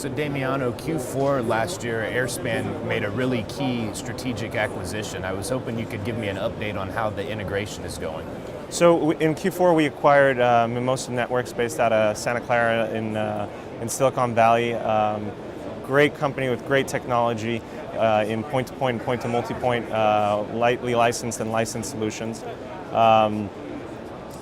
So Damiano, Q4 last year, Airspan made a really key strategic acquisition. I was hoping you could give me an update on how the integration is going. So in Q4 we acquired Mimosa Networks based out of Santa Clara in Silicon Valley. Great company with great technology in point-to-point and point-to-multipoint, lightly licensed and licensed solutions.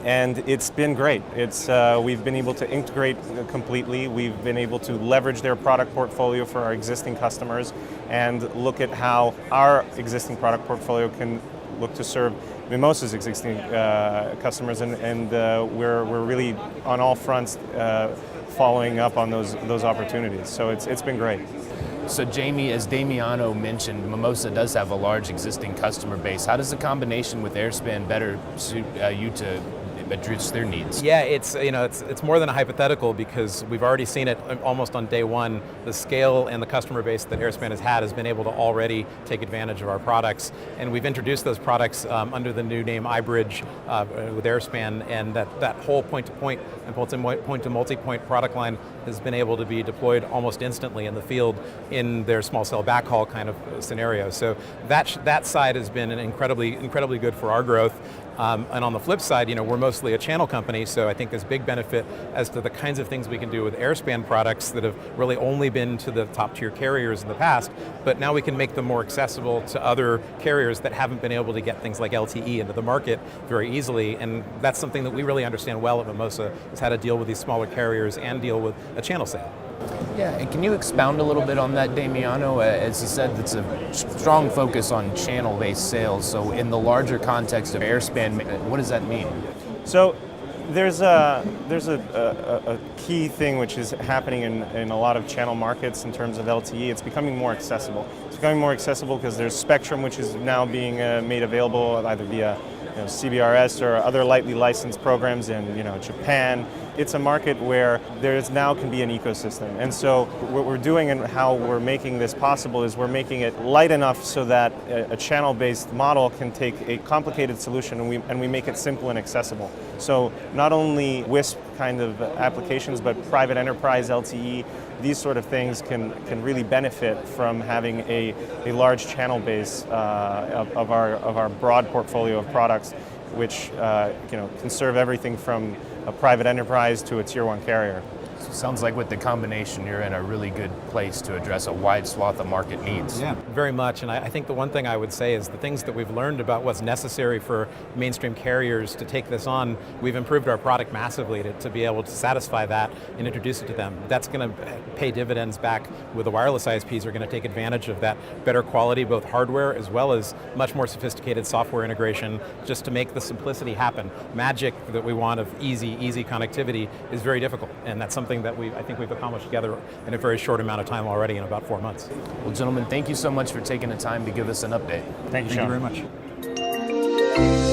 And it's been great. We've been able to integrate completely. We've been able to leverage their product portfolio for our existing customers and look at how our existing product portfolio can look to serve Mimosa's existing customers, and we're really on all fronts following up on those opportunities. So it's been great. So Jamie, as Damiano mentioned, Mimosa does have a large existing customer base. How does the combination with Airspan better suit you to address their needs? Yeah, it's more than a hypothetical, because we've already seen it almost on day one. The scale and the customer base that Airspan has been able to already take advantage of our products, and we've introduced those products under the new name iBridge with Airspan, and that whole point-to-point and point-to-multipoint product line has been able to be deployed almost instantly in the field in their small cell backhaul kind of scenario. So that side has been incredibly good for our growth. And on the flip side, we're mostly a channel company, so I think there's big benefit as to the kinds of things we can do with Airspan products that have really only been to the top tier carriers in the past, but now we can make them more accessible to other carriers that haven't been able to get things like LTE into the market very easily, and that's something that we really understand well at Mimosa, is how to deal with these smaller carriers and deal with a channel sale. Yeah, and can you expound a little bit on that, Damiano? As you said, it's a strong focus on channel-based sales. So in the larger context of Airspan, what does that mean? So there's a key thing which is happening in a lot of channel markets in terms of LTE. It's becoming more accessible. It's becoming more accessible because there's spectrum which is now being made available either via CBRS or other lightly licensed programs in Japan. It's a market where there's now can be an ecosystem, and so what we're doing and how we're making this possible is we're making it light enough so that a channel-based model can take a complicated solution and we make it simple and accessible. So not only WISP kind of applications, but private enterprise LTE, these sort of things can really benefit from having a large channel base of our broad portfolio of products, which can serve everything from a private enterprise to a tier 1 carrier. So sounds like with the combination, you're in a really good place to address a wide swath of market needs. Yeah, very much. And I think the one thing I would say is the things that we've learned about what's necessary for mainstream carriers to take this on, we've improved our product massively to be able to satisfy that and introduce it to them. That's going to pay dividends back with the wireless ISPs are going to take advantage of that better quality, both hardware as well as much more sophisticated software integration, just to make the simplicity happen. Magic that we want of easy connectivity is very difficult, and that's something that I think we've accomplished together in a very short amount of time already, in about 4 months. Well, gentlemen, thank you so much for taking the time to give us an update. Thank you, Sean. Thank you very much.